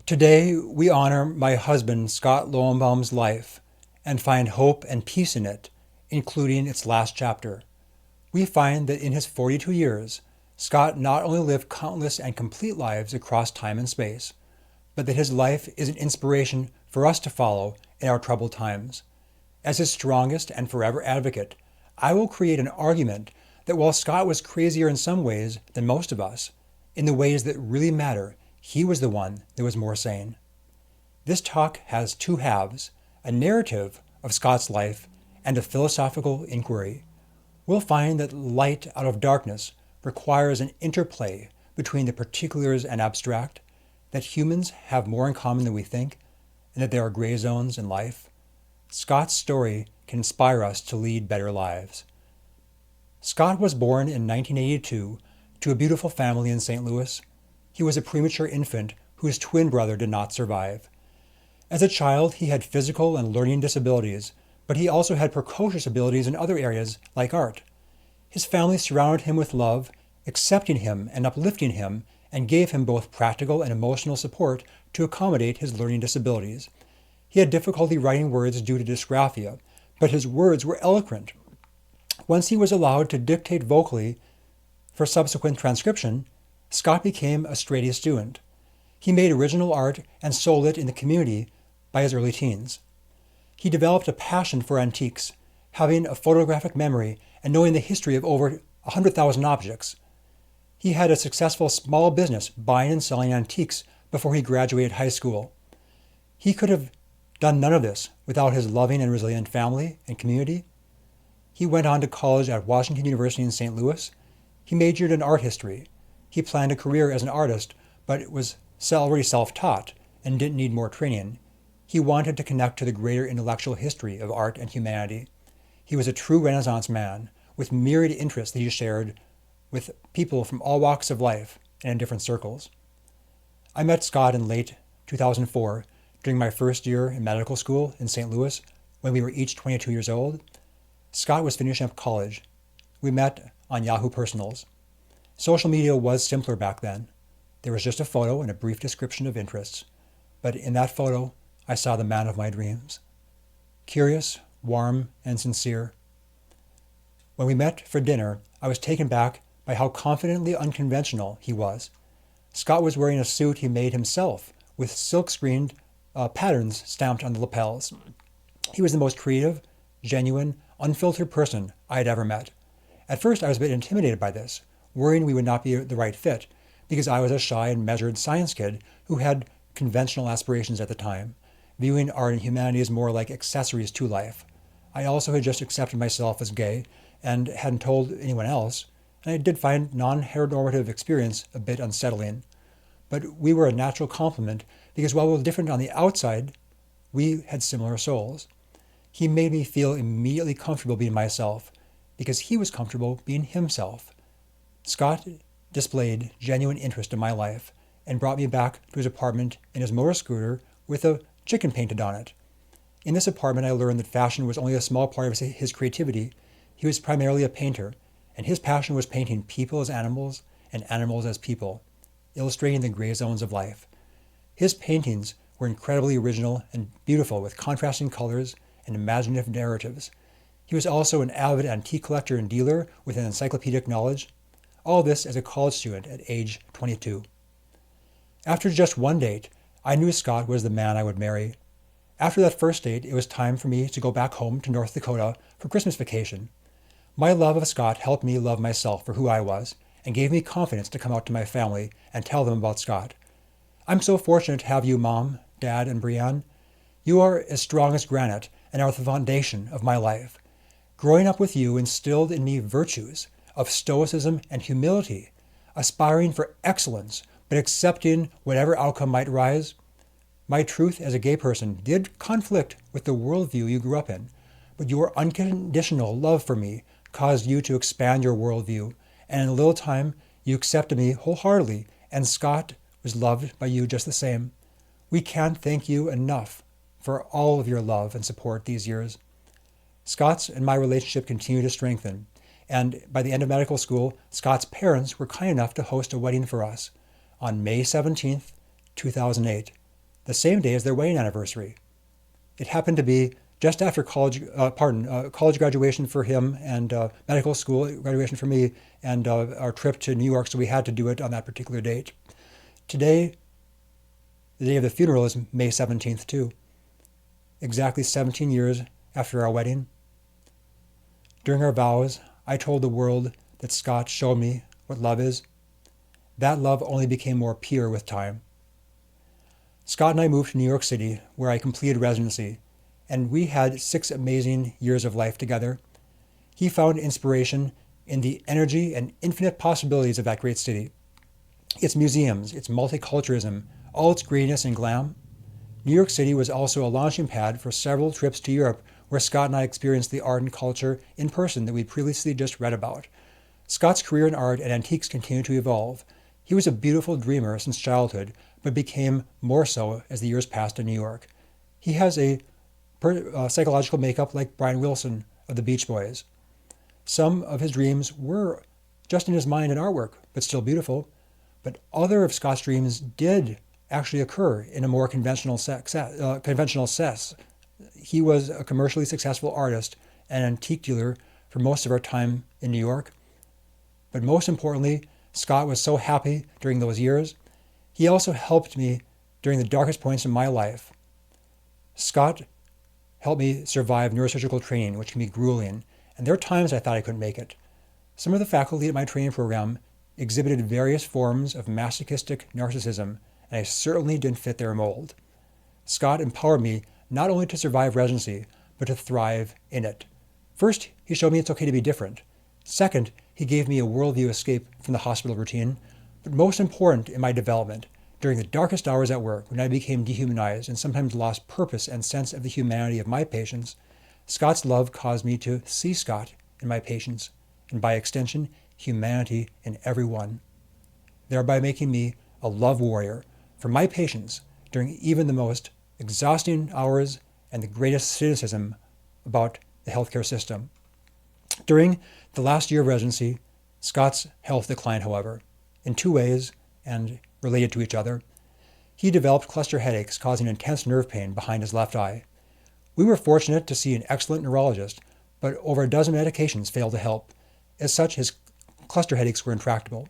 Today, we honor my husband, Scott Lowenbaum's life and find hope and peace in it, including its last chapter. We find that in his 42 years, Scott not only lived countless and complete lives across time and space, but that his life is an inspiration for us to follow in our troubled times. As his strongest and forever advocate, I will create an argument that while Scott was crazier in some ways than most of us, in the ways that really matter, he was the one that was more sane. This talk has two halves, a narrative of Scott's life and a philosophical inquiry. We'll find that light out of darkness requires an interplay between the particulars and abstract, that humans have more in common than we think, and that there are gray zones in life. Scott's story can inspire us to lead better lives. Scott was born in 1982 to a beautiful family in St. Louis. He was a premature infant whose twin brother did not survive. As a child, he had physical and learning disabilities, but he also had precocious abilities in other areas like art. His family surrounded him with love, accepting him and uplifting him, and gave him both practical and emotional support to accommodate his learning disabilities. He had difficulty writing words due to dysgraphia, but his words were eloquent. Once he was allowed to dictate vocally for subsequent transcription, Scott became a straight-A student. He made original art and sold it in the community by his early teens. He developed a passion for antiques, having a photographic memory and knowing the history of over 100,000 objects. He had a successful small business buying and selling antiques before he graduated high school. He could have done none of this without his loving and resilient family and community. He went on to college at Washington University in St. Louis. He majored in art history. He planned a career as an artist, but was already self-taught and didn't need more training. He wanted to connect to the greater intellectual history of art and humanity. He was a true Renaissance man with myriad interests that he shared with people from all walks of life and in different circles. I met Scott in late 2004 during my first year in medical school in St. Louis when we were each 22 years old. Scott was finishing up college. We met on Yahoo Personals. Social media was simpler back then. There was just a photo and a brief description of interests. But in that photo, I saw the man of my dreams. Curious, warm, and sincere. When we met for dinner, I was taken back by how confidently unconventional he was. Scott was wearing a suit he made himself with silk-screened patterns stamped on the lapels. He was the most creative, genuine, unfiltered person I had ever met. At first, I was a bit intimidated by this, worrying we would not be the right fit, because I was a shy and measured science kid who had conventional aspirations at the time, viewing art and humanity as more like accessories to life. I also had just accepted myself as gay and hadn't told anyone else, and I did find non-heteronormative experience a bit unsettling. But we were a natural complement because while we were different on the outside, we had similar souls. He made me feel immediately comfortable being myself because he was comfortable being himself. Scott displayed genuine interest in my life and brought me back to his apartment in his motor scooter with a chicken painted on it. In this apartment, I learned that fashion was only a small part of his creativity. He was primarily a painter, and his passion was painting people as animals and animals as people, illustrating the gray zones of life. His paintings were incredibly original and beautiful with contrasting colors and imaginative narratives. He was also an avid antique collector and dealer with an encyclopedic knowledge. All this as a college student at age 22. After just one date, I knew Scott was the man I would marry. After that first date, it was time for me to go back home to North Dakota for Christmas vacation. My love of Scott helped me love myself for who I was and gave me confidence to come out to my family and tell them about Scott. I'm so fortunate to have you, Mom, Dad, and Brianne. You are as strong as granite and are the foundation of my life. Growing up with you instilled in me virtues of stoicism and humility, aspiring for excellence, but accepting whatever outcome might rise. My truth as a gay person did conflict with the worldview you grew up in, but your unconditional love for me caused you to expand your worldview, and in a little time you accepted me wholeheartedly, and Scott was loved by you just the same. We can't thank you enough for all of your love and support these years. Scott's and my relationship continued to strengthen, and by the end of medical school, Scott's parents were kind enough to host a wedding for us on May 17th, 2008. the same day as their wedding anniversary. It happened to be just after college graduation for him and medical school graduation for me and our trip to New York, so we had to do it on that particular date. Today, the day of the funeral is May 17th too. Exactly 17 years after our wedding. During our vows, I told the world that Scott showed me what love is. That love only became more pure with time. Scott and I moved to New York City, where I completed residency, and we had 6 amazing years of life together. He found inspiration in the energy and infinite possibilities of that great city. Its museums, its multiculturalism, all its greatness and glam. New York City was also a launching pad for several trips to Europe, where Scott and I experienced the art and culture in person that we'd previously just read about. Scott's career in art and antiques continued to evolve. He was a beautiful dreamer since childhood, but became more so as the years passed in New York. He has a psychological makeup like Brian Wilson of the Beach Boys. Some of his dreams were just in his mind and artwork, but still beautiful. But other of Scott's dreams did actually occur in a more conventional sense. He was a commercially successful artist and antique dealer for most of our time in New York. But most importantly, Scott was so happy during those years. He also helped me during the darkest points in my life. Scott helped me survive neurosurgical training, which can be grueling, and there are times I thought I couldn't make it. Some of the faculty at my training program exhibited various forms of masochistic narcissism, and I certainly didn't fit their mold. Scott empowered me not only to survive residency, but to thrive in it. First, he showed me it's okay to be different. Second, he gave me a worldview escape from the hospital routine. But most important in my development, during the darkest hours at work, when I became dehumanized and sometimes lost purpose and sense of the humanity of my patients, Scott's love caused me to see Scott in my patients, and by extension, humanity in everyone, thereby making me a love warrior for my patients during even the most exhausting hours and the greatest cynicism about the healthcare system. During the last year of residency, Scott's health declined, however, in 2 ways and related to each other. He developed cluster headaches causing intense nerve pain behind his left eye. We were fortunate to see an excellent neurologist, but over a dozen medications failed to help. As such, his cluster headaches were intractable.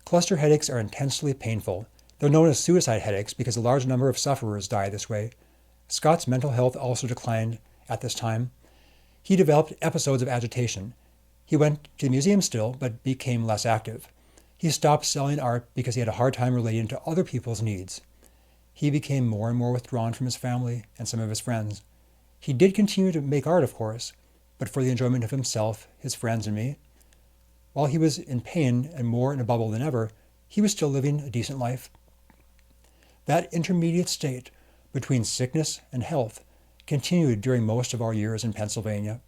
Cluster headaches are intensely painful. They're known as suicide headaches because a large number of sufferers die this way. Scott's mental health also declined at this time. He developed episodes of agitation. He went to the museum still, but became less active. He stopped selling art because he had a hard time relating to other people's needs. He became more and more withdrawn from his family and some of his friends. He did continue to make art, of course, but for the enjoyment of himself, his friends, and me. While he was in pain and more in a bubble than ever, he was still living a decent life. That intermediate state between sickness and health continued during most of our years in Pennsylvania.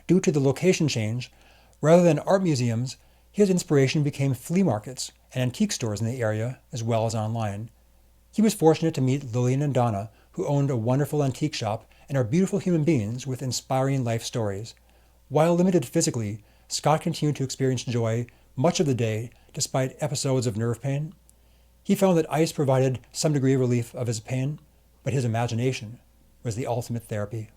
Due to the location change, rather than art museums, his inspiration became flea markets and antique stores in the area, as well as online. He was fortunate to meet Lillian and Donna, who owned a wonderful antique shop and are beautiful human beings with inspiring life stories. While limited physically, Scott continued to experience joy much of the day, despite episodes of nerve pain. He found that ice provided some degree of relief of his pain, but his imagination was the ultimate therapy.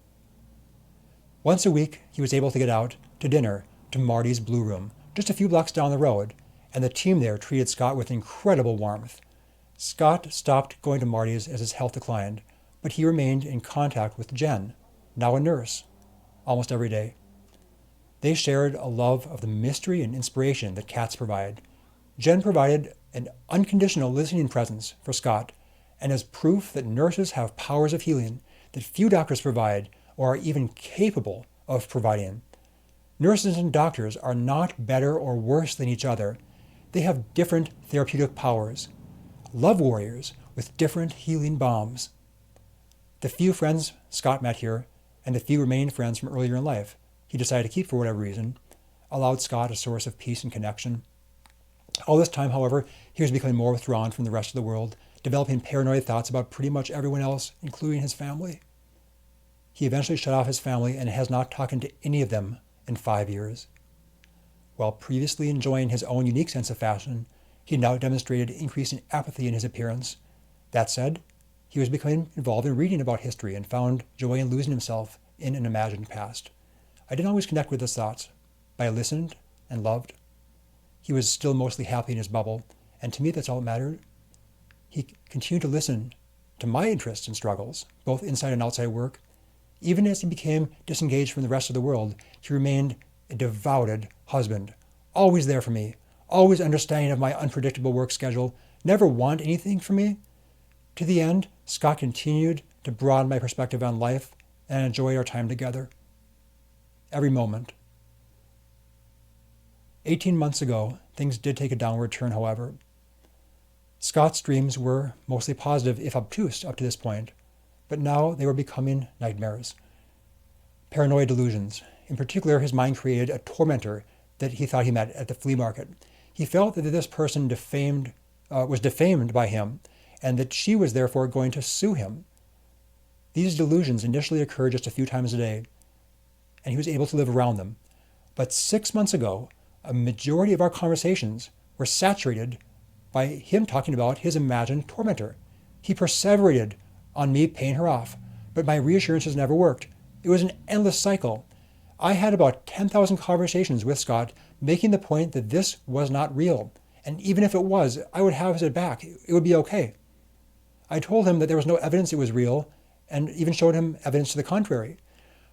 Once a week, he was able to get out to dinner to Marty's Blue Room, just a few blocks down the road, and the team there treated Scott with incredible warmth. Scott stopped going to Marty's as his health declined, but he remained in contact with Jen, now a nurse, almost every day. They shared a love of the mystery and inspiration that cats provide. Jen provided an unconditional listening presence for Scott, and as proof that nurses have powers of healing that few doctors provide or are even capable of providing. Nurses and doctors are not better or worse than each other. They have different therapeutic powers. Love warriors with different healing bombs. The few friends Scott met here, and the few remaining friends from earlier in life he decided to keep for whatever reason, allowed Scott a source of peace and connection. All this time, however, he was becoming more withdrawn from the rest of the world, developing paranoid thoughts about pretty much everyone else, including his family. He eventually shut off his family and has not talked to any of them in 5 years. While previously enjoying his own unique sense of fashion, he now demonstrated increasing apathy in his appearance. That said, He was becoming involved in reading about history and found joy in losing himself in an imagined past. I didn't always connect with his thoughts, but I listened and loved. He was still mostly happy in his bubble, and to me that's all that mattered. He continued to listen to my interests and struggles, both inside and outside work. Even as he became disengaged from the rest of the world, he remained a devoted husband, always there for me, always understanding of my unpredictable work schedule, never want anything from me. To the end, Scott continued to broaden my perspective on life and enjoy our time together. Every moment. 18 months ago, things did take a downward turn, however. Scott's dreams were mostly positive, if obtuse, up to this point, but now they were becoming nightmares. Paranoid delusions. In particular, his mind created a tormentor that he thought he met at the flea market. He felt that this person was defamed by him, and that she was therefore going to sue him. These delusions initially occurred just a few times a day, and he was able to live around them. But 6 months ago, a majority of our conversations were saturated by him talking about his imagined tormentor. He perseverated on me paying her off, but my reassurances never worked. It was an endless cycle. I had about 10,000 conversations with Scott making the point that this was not real, and even if it was, I would have it back. It would be okay. I told him that there was no evidence it was real, and even showed him evidence to the contrary.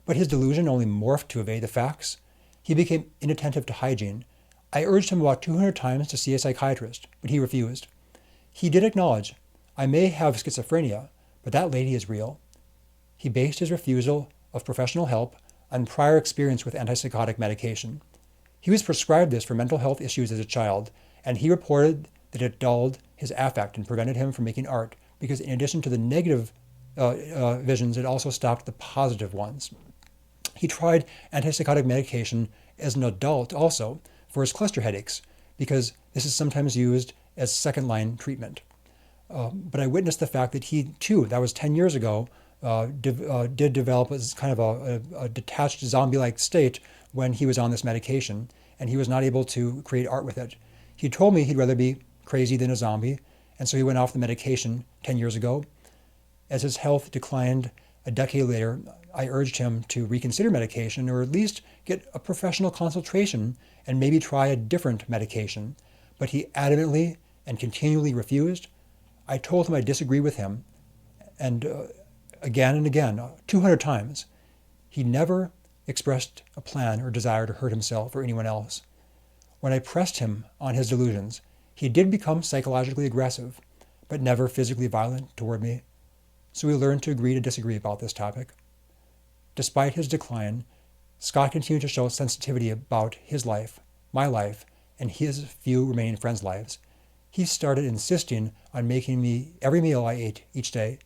But his delusion only morphed to evade the facts. He became inattentive to hygiene. I urged him about 200 times to see a psychiatrist, but he refused. He did acknowledge, I may have schizophrenia, but that lady is real. He based his refusal of professional help on prior experience with antipsychotic medication. He was prescribed this for mental health issues as a child, and he reported that it dulled his affect and prevented him from making art, because in addition to the negative visions, it also stopped the positive ones. He tried antipsychotic medication as an adult also for his cluster headaches, because this is sometimes used as second-line treatment. But I witnessed the fact that he, too, that was 10 years ago, did develop as kind of a detached zombie-like state when he was on this medication, and he was not able to create art with it. He told me he'd rather be crazy than a zombie, and so he went off the medication 10 years ago. As his health declined a decade later, I urged him to reconsider medication, or at least get a professional consultation and maybe try a different medication. But he adamantly and continually refused. I told him I disagree with him, and again and again, 200 times. He never expressed a plan or desire to hurt himself or anyone else. When I pressed him on his delusions, he did become psychologically aggressive, but never physically violent toward me. So we learned to agree to disagree about this topic. Despite his decline, Scott continued to show sensitivity about his life, my life, and his few remaining friends' lives. He started insisting on making me every meal I ate each day.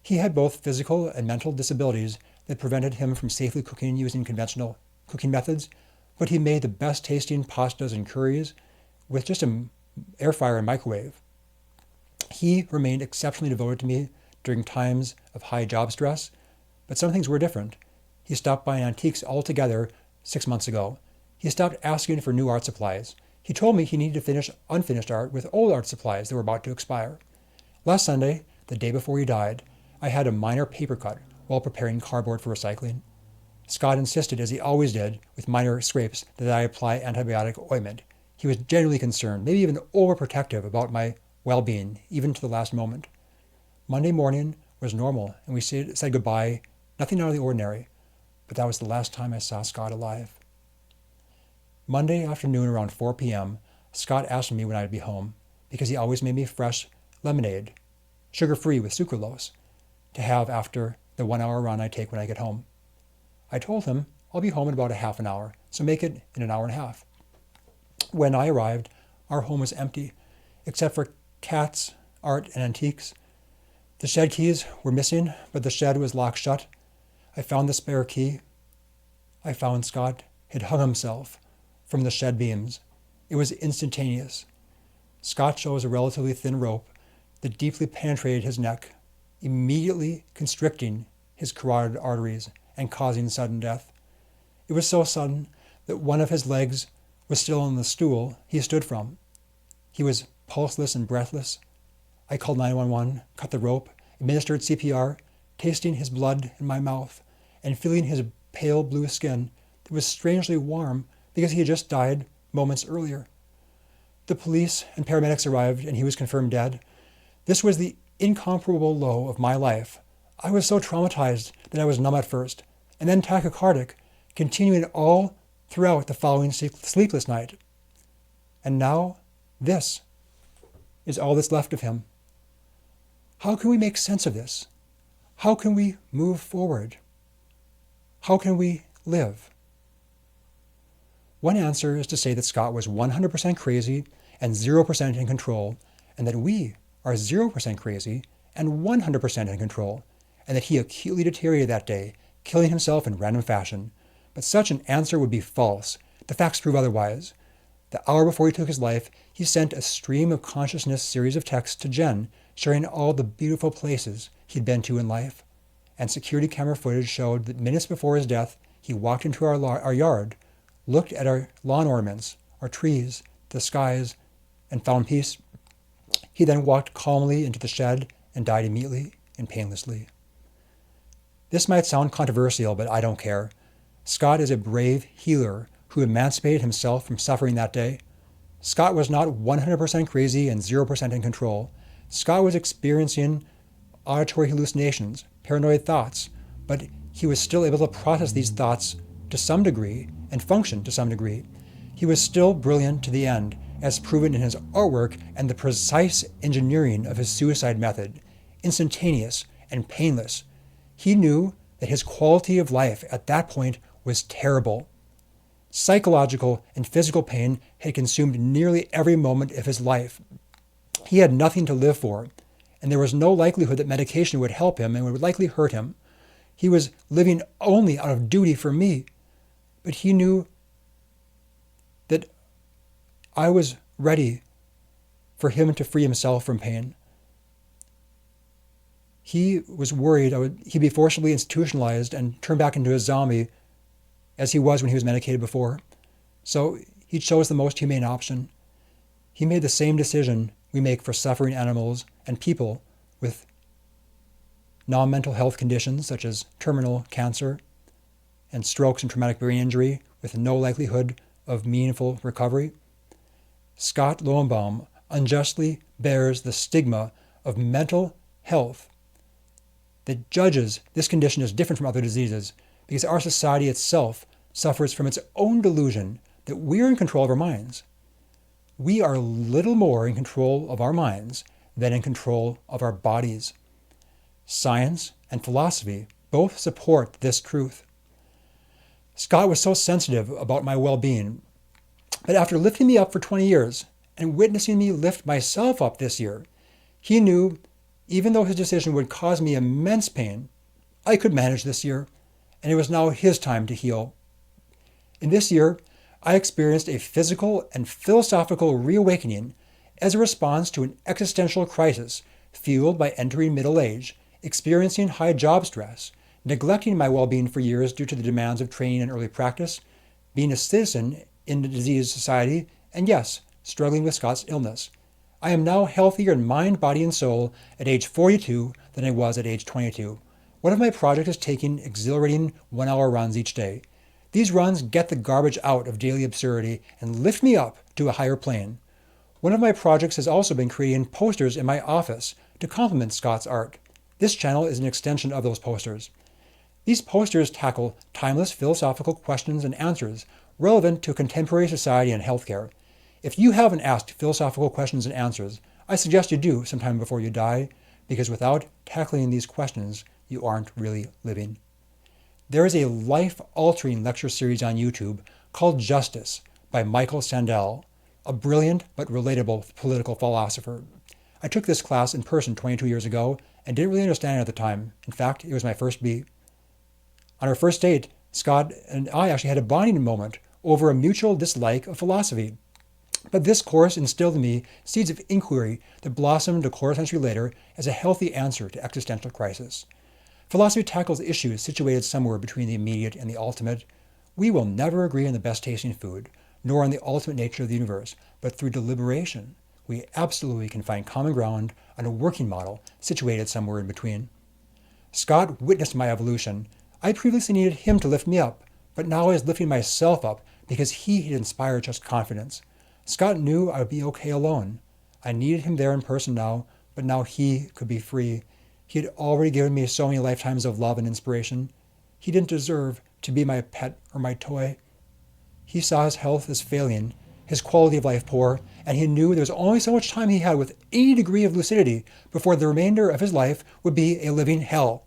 He had both physical and mental disabilities that prevented him from safely cooking using conventional cooking methods, but he made the best tasting pastas and curries with just an air fryer and microwave. He remained exceptionally devoted to me during times of high job stress, but some things were different. He stopped buying antiques altogether 6 months ago. He stopped asking for new art supplies. He told me he needed to finish unfinished art with old art supplies that were about to expire. Last Sunday, the day before he died, I had a minor paper cut while preparing cardboard for recycling. Scott insisted, as he always did, with minor scrapes, that I apply antibiotic ointment. He was genuinely concerned, maybe even overprotective about my well-being, even to the last moment. Monday morning was normal, and we said goodbye, nothing out of the ordinary, but that was the last time I saw Scott alive. Monday afternoon around 4 p.m., Scott asked me when I'd be home, because he always made me fresh lemonade, sugar-free with sucralose, to have after the 1-hour run I take when I get home. I told him I'll be home in about a half an hour, so make it in an hour and a half. When I arrived, our home was empty, except for cats, art, and antiques. The shed keys were missing, but the shed was locked shut. I found the spare key. I found Scott had hung himself from the shed beams. It was instantaneous. Scott chose a relatively thin rope that deeply penetrated his neck, immediately constricting his carotid arteries and causing sudden death. It was so sudden that one of his legs was still on the stool he stood from. He was pulseless and breathless. I called 911, cut the rope, administered CPR, tasting his blood in my mouth, and feeling his pale blue skin that was strangely warm because he had just died moments earlier. The police and paramedics arrived and he was confirmed dead. This was the incomparable low of my life. I was so traumatized that I was numb at first, and then tachycardic, continuing all throughout the following sleepless night. And now, this is all that's left of him. How can we make sense of this? How can we move forward? How can we live? One answer is to say that Scott was 100% crazy and 0% in control, and that we are 0% crazy and 100% in control, and that he acutely deteriorated that day, killing himself in random fashion. But such an answer would be false. The facts prove otherwise. The hour before he took his life, he sent a stream of consciousness series of texts to Jen, sharing all the beautiful places he'd been to in life. And security camera footage showed that minutes before his death, he walked into our yard, looked at our lawn ornaments, our trees, the skies, and found peace. He then walked calmly into the shed and died immediately and painlessly. This might sound controversial, but I don't care. Scott is a brave healer who emancipated himself from suffering that day. Scott was not 100% crazy and 0% in control. Scott was experiencing auditory hallucinations, paranoid thoughts, but he was still able to process these thoughts to some degree and function to some degree. He was still brilliant to the end, as proven in his artwork and the precise engineering of his suicide method, instantaneous and painless. He knew that his quality of life at that point was terrible. Psychological and physical pain had consumed nearly every moment of his life. He had nothing to live for, and there was no likelihood that medication would help him and would likely hurt him. He was living only out of duty for me, but he knew that I was ready for him to free himself from pain. He was worried he'd be forcibly institutionalized and turned back into a zombie as he was when he was medicated before. So he chose the most humane option. He made the same decision we make for suffering animals and people with non-mental health conditions such as terminal cancer and strokes and traumatic brain injury with no likelihood of meaningful recovery. Scott Lowenbaum unjustly bears the stigma of mental health that judges this condition as different from other diseases because our society itself suffers from its own delusion that we're in control of our minds. We are little more in control of our minds than in control of our bodies. Science and philosophy both support this truth. Scott was so sensitive about my well-being, but after lifting me up for 20 years and witnessing me lift myself up this year, he knew even though his decision would cause me immense pain, I could manage this year, and it was now his time to heal. In this year, I experienced a physical and philosophical reawakening as a response to an existential crisis fueled by entering middle age, experiencing high job stress, neglecting my well-being for years due to the demands of training and early practice, being a citizen in a diseased society, and yes, struggling with Scott's illness. I am now healthier in mind, body, and soul at age 42 than I was at age 22. One of my projects is taking exhilarating 1-hour runs each day. These runs get the garbage out of daily absurdity and lift me up to a higher plane. One of my projects has also been creating posters in my office to complement Scott's art. This channel is an extension of those posters. These posters tackle timeless philosophical questions and answers relevant to contemporary society and healthcare. If you haven't asked philosophical questions and answers, I suggest you do sometime before you die, because without tackling these questions, you aren't really living. There is a life-altering lecture series on YouTube called Justice by Michael Sandel, a brilliant but relatable political philosopher. I took this class in person 22 years ago and didn't really understand it at the time. In fact, it was my first B. On our first date, Scott and I actually had a bonding moment over a mutual dislike of philosophy. But this course instilled in me seeds of inquiry that blossomed a quarter century later as a healthy answer to existential crisis. Philosophy tackles issues situated somewhere between the immediate and the ultimate. We will never agree on the best tasting food, nor on the ultimate nature of the universe, but through deliberation, we absolutely can find common ground on a working model situated somewhere in between. Scott witnessed my evolution. I previously needed him to lift me up, but now I was lifting myself up because he had inspired such confidence. Scott knew I would be okay alone. I needed him there in person now, but now he could be free. He had already given me so many lifetimes of love and inspiration. He didn't deserve to be my pet or my toy. He saw his health as failing, his quality of life poor, and he knew there was only so much time he had with any degree of lucidity before the remainder of his life would be a living hell.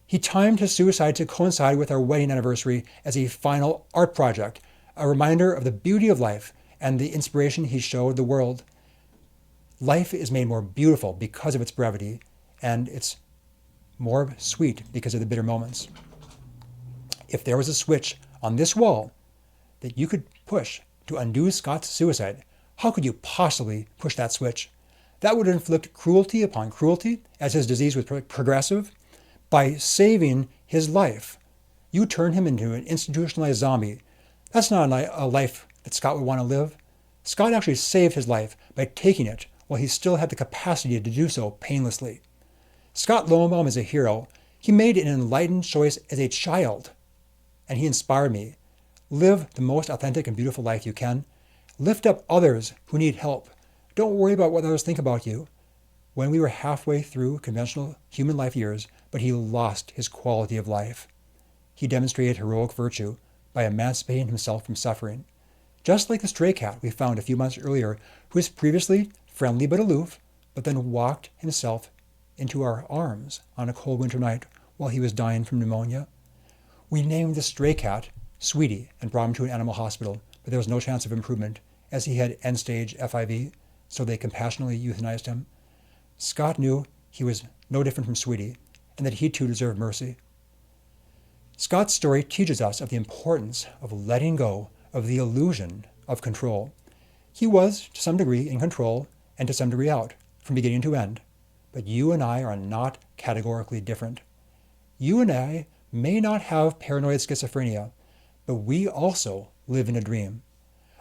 He timed his suicide to coincide with our wedding anniversary as a final art project, a reminder of the beauty of life and the inspiration he showed the world. Life is made more beautiful because of its brevity, and it's more sweet because of the bitter moments. If there was a switch on this wall that you could push to undo Scott's suicide, how could you possibly push that switch? That would inflict cruelty upon cruelty, as his disease was progressive. By saving his life, you turn him into an institutionalized zombie. That's not a life that Scott would want to live. Scott actually saved his life by taking it while he still had the capacity to do so painlessly. Scott Lowenbaum is a hero. He made an enlightened choice as a child, and he inspired me. Live the most authentic and beautiful life you can. Lift up others who need help. Don't worry about what others think about you. When we were halfway through conventional human life years, but he lost his quality of life. He demonstrated heroic virtue by emancipating himself from suffering. Just like the stray cat we found a few months earlier, who was previously friendly but aloof, but then walked himself into our arms on a cold winter night while he was dying from pneumonia. We named the stray cat Sweetie and brought him to an animal hospital, but there was no chance of improvement, as he had end-stage FIV, so they compassionately euthanized him. Scott knew he was no different from Sweetie, and that he too deserved mercy. Scott's story teaches us of the importance of letting go of the illusion of control. He was, to some degree, in control, and to some degree out, from beginning to end. But you and I are not categorically different. You and I may not have paranoid schizophrenia, but we also live in a dream.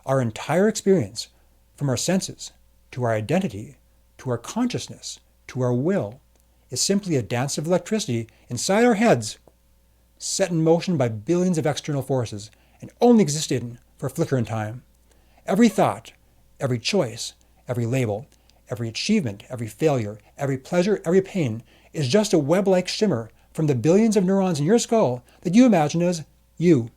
Our entire experience, from our senses, to our identity, to our consciousness, to our will, is simply a dance of electricity inside our heads, set in motion by billions of external forces, and only existing for a flicker in time. Every thought, every choice, every label, every achievement, every failure, every pleasure, every pain is just a web-like shimmer from the billions of neurons in your skull that you imagine as you.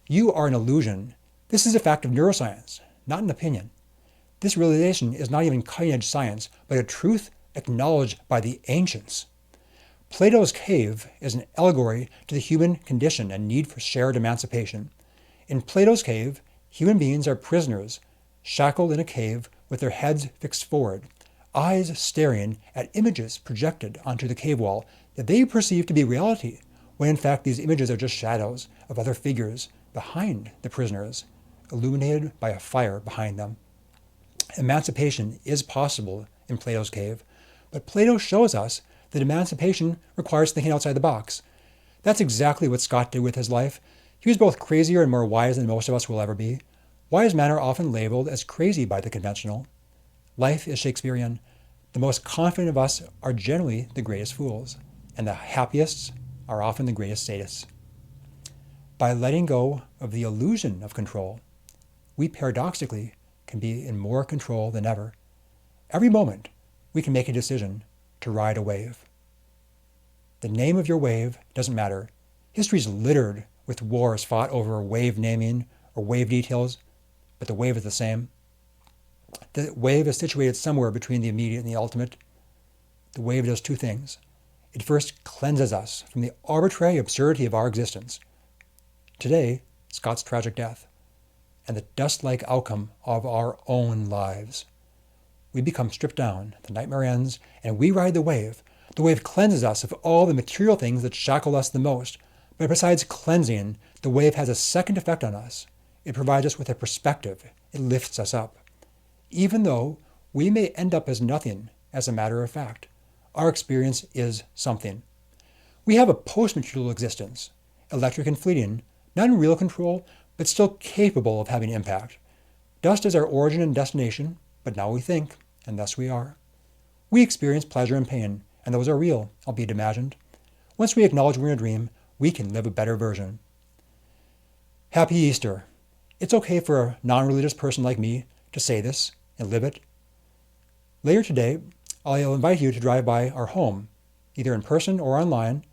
You are an illusion. This is a fact of neuroscience, not an opinion. This realization is not even cutting-edge science, but a truth acknowledged by the ancients. Plato's cave is an allegory to the human condition and need for shared emancipation. In Plato's cave, human beings are prisoners, shackled in a cave with their heads fixed forward, eyes staring at images projected onto the cave wall that they perceive to be reality, when in fact these images are just shadows of other figures behind the prisoners, illuminated by a fire behind them. Emancipation is possible in Plato's cave, but Plato shows us that emancipation requires thinking outside the box. That's exactly what Scott did with his life. He was both crazier and more wise than most of us will ever be. Wise men are often labeled as crazy by the conventional. Life is Shakespearean. The most confident of us are generally the greatest fools, and the happiest are often the greatest sadists. By letting go of the illusion of control, we paradoxically can be in more control than ever. Every moment, we can make a decision to ride a wave. The name of your wave doesn't matter. History is littered with wars fought over wave naming or wave details, but the wave is the same. The wave is situated somewhere between the immediate and the ultimate. The wave does two things. It first cleanses us from the arbitrary absurdity of our existence. Today, Scott's tragic death, and the dust-like outcome of our own lives. We become stripped down, the nightmare ends, and we ride the wave. The wave cleanses us of all the material things that shackle us the most. But besides cleansing, the wave has a second effect on us. It provides us with a perspective. It lifts us up. Even though we may end up as nothing, as a matter of fact, our experience is something. We have a post-material existence, electric and fleeting, not in real control, but still capable of having impact. Dust is our origin and destination. but now we think, and thus we are. We experience pleasure and pain, and those are real, albeit imagined. Once we acknowledge we're in a dream, we can live a better version. Happy Easter. It's okay for a non-religious person like me to say this and live it. Later today, I'll invite you to drive by our home, either in person or online,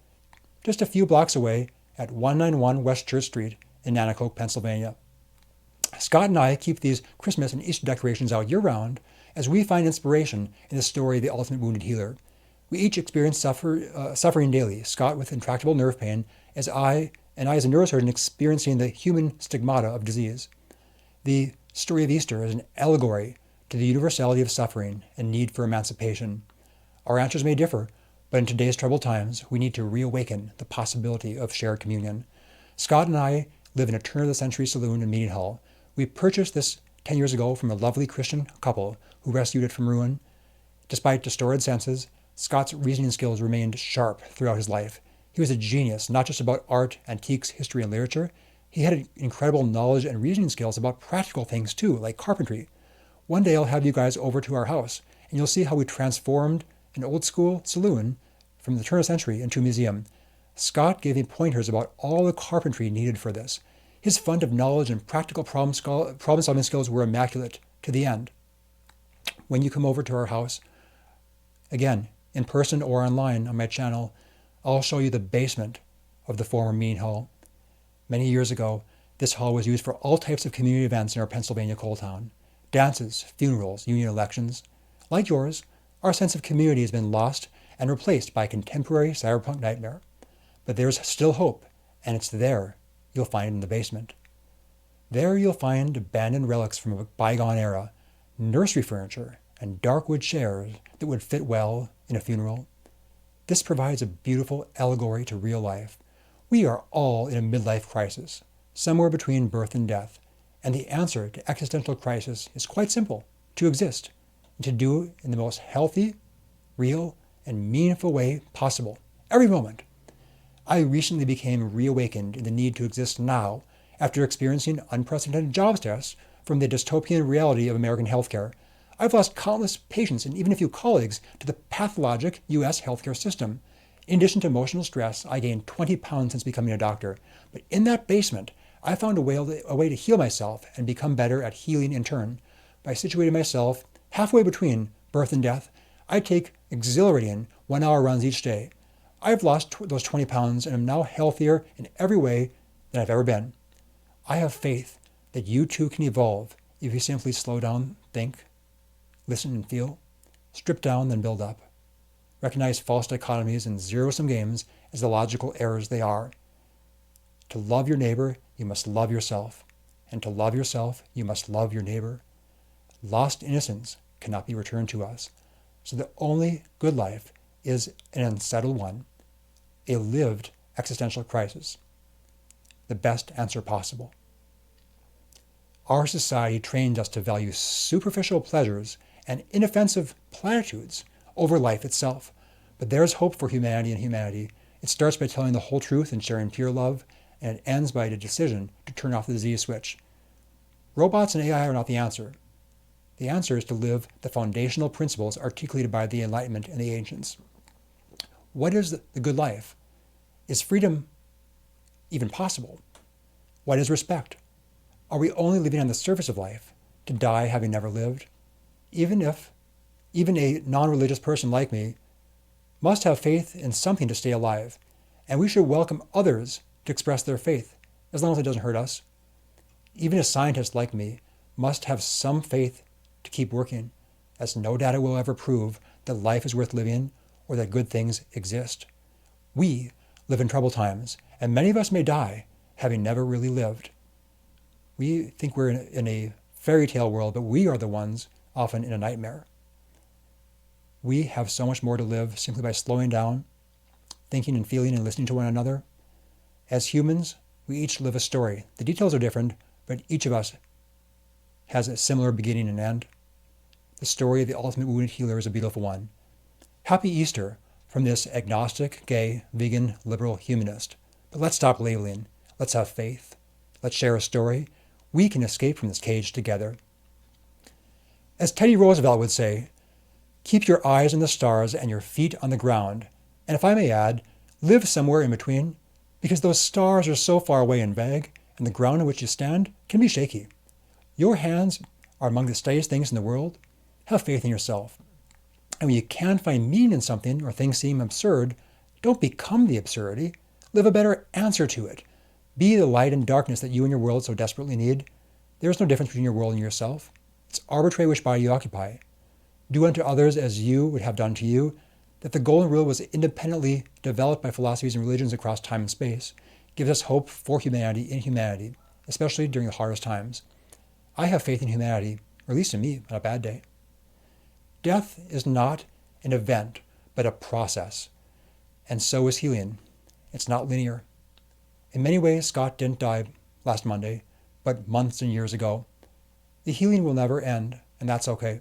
just a few blocks away at 191 West Church Street in Nanticoke, Pennsylvania. Scott and I keep these Christmas and Easter decorations out year-round as we find inspiration in the story of the ultimate wounded healer. We each experience suffering daily, Scott with intractable nerve pain, and I as a neurosurgeon experiencing the human stigmata of disease. The story of Easter is an allegory to the universality of suffering and need for emancipation. Our answers may differ, but in today's troubled times, we need to reawaken the possibility of shared communion. Scott and I live in a turn-of-the-century saloon and meeting hall. We purchased this 10 years ago from a lovely Christian couple who rescued it from ruin. Despite distorted senses, Scott's reasoning skills remained sharp throughout his life. He was a genius, not just about art, antiques, history, and literature. He had incredible knowledge and reasoning skills about practical things too, like carpentry. One day I'll have you guys over to our house, and you'll see how we transformed an old-school saloon from the turn of the century into a museum. Scott gave me pointers about all the carpentry needed for this. His fund of knowledge and practical problem-solving skills were immaculate to the end. When you come over to our house, again, in person or online on my channel, I'll show you the basement of the former meeting hall. Many years ago, this hall was used for all types of community events in our Pennsylvania coal town. Dances, funerals, union elections. Like yours, our sense of community has been lost and replaced by a contemporary cyberpunk nightmare. But there's still hope, and it's there you'll find in the basement. There you'll find abandoned relics from a bygone era, nursery furniture, and dark wood chairs that would fit well in a funeral. This provides a beautiful allegory to real life. We are all in a midlife crisis, somewhere between birth and death, and the answer to existential crisis is quite simple: to exist, and to do it in the most healthy, real, and meaningful way possible, every moment. I recently became reawakened in the need to exist now after experiencing unprecedented job stress from the dystopian reality of American healthcare. I've lost countless patients and even a few colleagues to the pathologic U.S. healthcare system. In addition to emotional stress, I gained 20 pounds since becoming a doctor. But in that basement, I found a way to heal myself and become better at healing in turn. By situating myself halfway between birth and death, I take exhilarating 1-hour runs each day. I've lost those 20 pounds and am now healthier in every way than I've ever been. I have faith that you too can evolve if you simply slow down, think, listen and feel, strip down, then build up. Recognize false dichotomies and zero-sum games as the logical errors they are. To love your neighbor, you must love yourself. And to love yourself, you must love your neighbor. Lost innocence cannot be returned to us. So the only good life is an unsettled one, a lived existential crisis. The best answer possible. Our society trains us to value superficial pleasures and inoffensive platitudes over life itself. But there's hope for humanity and humanity. It starts by telling the whole truth and sharing pure love, and it ends by the decision to turn off the disease switch. Robots and AI are not the answer. The answer is to live the foundational principles articulated by the Enlightenment and the ancients. What is the good life? Is freedom even possible? What is respect? Are we only living on the surface of life to die having never lived? Even a non-religious person like me must have faith in something to stay alive, and we should welcome others to express their faith, as long as it doesn't hurt us. Even a scientist like me must have some faith to keep working, as no data will ever prove that life is worth living or that good things exist. We live in troubled times, and many of us may die having never really lived. We think we're in a fairy tale world, but we are the ones often in a nightmare. We have so much more to live simply by slowing down, thinking and feeling and listening to one another. As humans, we each live a story. The details are different, but each of us has a similar beginning and end. The story of the ultimate wounded healer is a beautiful one. Happy Easter from this agnostic, gay, vegan, liberal humanist. But let's stop labeling. Let's have faith. Let's share a story. We can escape from this cage together. As Teddy Roosevelt would say, keep your eyes on the stars and your feet on the ground. And if I may add, live somewhere in between, because those stars are so far away and vague, and the ground on which you stand can be shaky. Your hands are among the steadiest things in the world. Have faith in yourself. And when you can't find meaning in something or things seem absurd, don't become the absurdity. Live a better answer to it. Be the light and darkness that you and your world so desperately need. There is no difference between your world and yourself. It's arbitrary which body you occupy. Do unto others as you would have done to you. That the golden rule was independently developed by philosophies and religions across time and space gives us hope for humanity in humanity, especially during the hardest times. I have faith in humanity, or at least in me, on a bad day. Death is not an event, but a process. And so is healing. It's not linear. In many ways, Scott didn't die last Monday, but months and years ago. The healing will never end, and that's okay.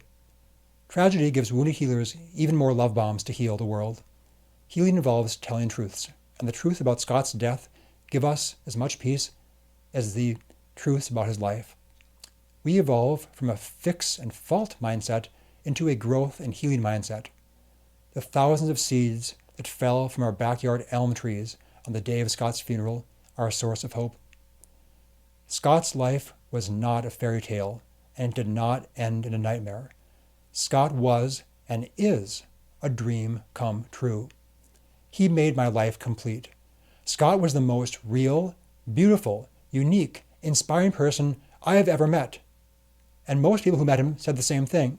Tragedy gives wounded healers even more love bombs to heal the world. Healing involves telling truths, and the truth about Scott's death give us as much peace as the truths about his life. We evolve from a fix and fault mindset into a growth and healing mindset. The thousands of seeds that fell from our backyard elm trees on the day of Scott's funeral are a source of hope. Scott's life was not a fairy tale, and it did not end in a nightmare. Scott was and is a dream come true. He made my life complete. Scott was the most real, beautiful, unique, inspiring person I have ever met. And most people who met him said the same thing.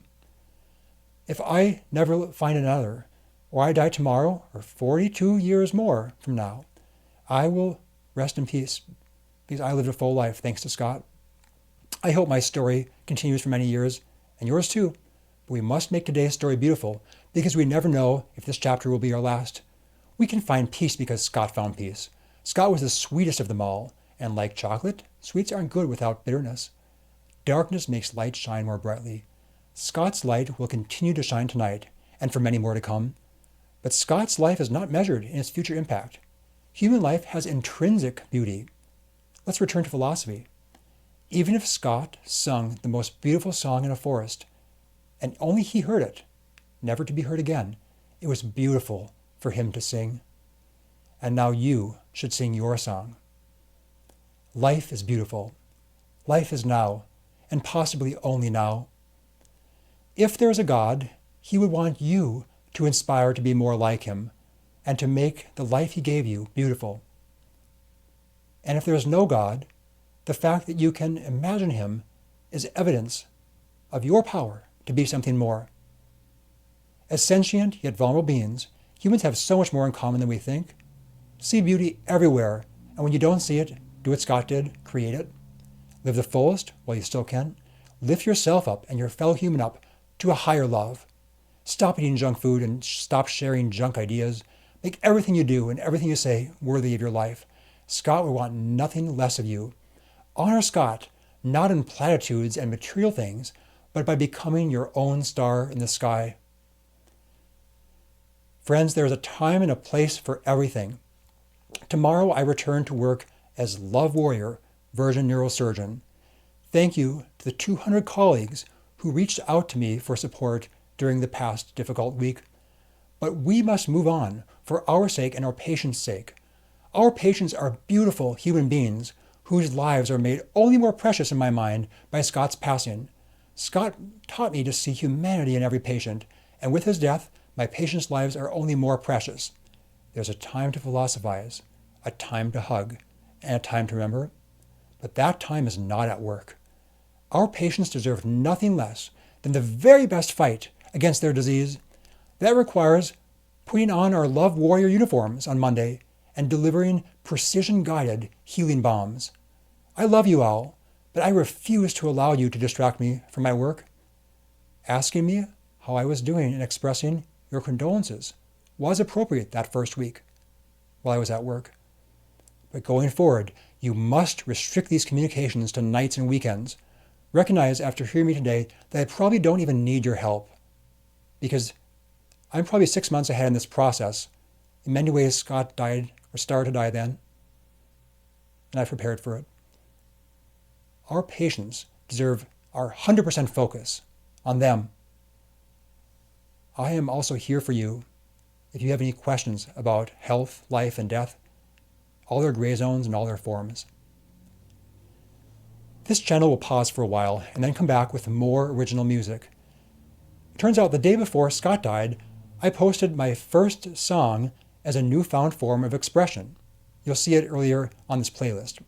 If I never find another, or I die tomorrow, or 42 years more from now, I will rest in peace, because I lived a full life thanks to Scott. I hope my story continues for many years, and yours too. But we must make today's story beautiful, because we never know if this chapter will be our last. We can find peace because Scott found peace. Scott was the sweetest of them all, and like chocolate, sweets aren't good without bitterness. Darkness makes light shine more brightly. Scott's light will continue to shine tonight, and for many more to come. But Scott's life is not measured in its future impact. Human life has intrinsic beauty. Let's return to philosophy. Even if Scott sung the most beautiful song in a forest, and only he heard it, never to be heard again, it was beautiful for him to sing. And now you should sing your song. Life is beautiful. Life is now, and possibly only now. If there is a God, he would want you to inspire to be more like him, and to make the life he gave you beautiful. And if there is no God, the fact that you can imagine him is evidence of your power to be something more. As sentient yet vulnerable beings, humans have so much more in common than we think. See beauty everywhere, and when you don't see it, do what Scott did, create it. Live the fullest while you still can. Lift yourself up and your fellow human up to a higher love. Stop eating junk food and stop sharing junk ideas. Make everything you do and everything you say worthy of your life. Scott would want nothing less of you. Honor Scott, not in platitudes and material things, but by becoming your own star in the sky. Friends, there is a time and a place for everything. Tomorrow I return to work as Love Warrior, Virgin Neurosurgeon. Thank you to the 200 colleagues who reached out to me for support during the past difficult week. But we must move on for our sake and our patients' sake. Our patients are beautiful human beings whose lives are made only more precious in my mind by Scott's passing. Scott taught me to see humanity in every patient, and with his death, my patients' lives are only more precious. There's a time to philosophize, a time to hug, and a time to remember. But that time is not at work. Our patients deserve nothing less than the very best fight against their disease. That requires putting on our Love Warrior uniforms on Monday and delivering precision-guided healing bombs. I love you all, but I refuse to allow you to distract me from my work. Asking me how I was doing and expressing your condolences was appropriate that first week while I was at work. But going forward, you must restrict these communications to nights and weekends. Recognize after hearing me today that I probably don't even need your help, because I'm probably 6 months ahead in this process. In many ways, Scott died or started to die then, and I've prepared for it. Our patients deserve our 100% focus, on them. I am also here for you if you have any questions about health, life, and death, all their gray zones and all their forms. This channel will pause for a while and then come back with more original music. It turns out the day before Scott died, I posted my first song as a newfound form of expression. You'll see it earlier on this playlist.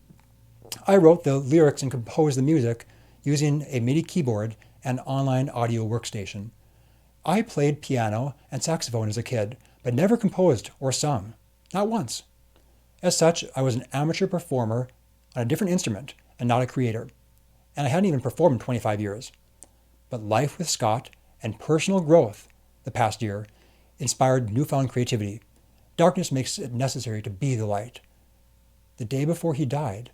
I wrote the lyrics and composed the music using a MIDI keyboard and online audio workstation. I played piano and saxophone as a kid, but never composed or sung, not once. As such, I was an amateur performer on a different instrument and not a creator, and I hadn't even performed in 25 years. But life with Scott and personal growth the past year inspired newfound creativity. Darkness makes it necessary to be the light. The day before he died,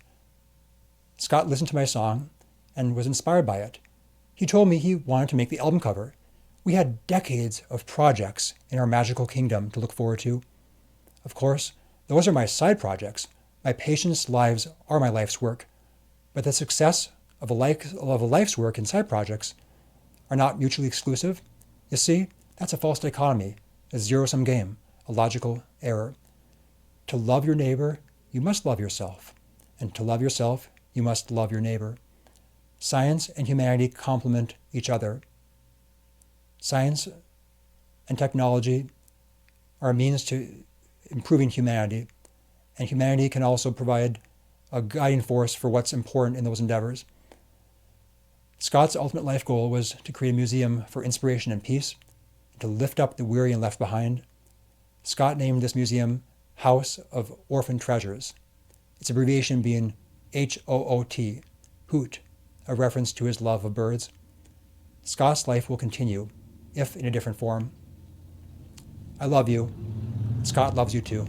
Scott listened to my song and was inspired by it. He told me he wanted to make the album cover. We had decades of projects in our magical kingdom to look forward to. Of course, those are my side projects. My patients' lives are my life's work. But the success of a life's work and side projects are not mutually exclusive. You see, that's a false dichotomy, a zero-sum game, a logical error. To love your neighbor, you must love yourself. And to love yourself, you must love your neighbor. Science and humanity complement each other. Science and technology are a means to improving humanity, and humanity can also provide a guiding force for what's important in those endeavors. Scott's ultimate life goal was to create a museum for inspiration and peace, to lift up the weary and left behind. Scott named this museum House of Orphan Treasures, its abbreviation being HOOT, Hoot, a reference to his love of birds. Scott's life will continue, if in a different form. I love you. Scott loves you too.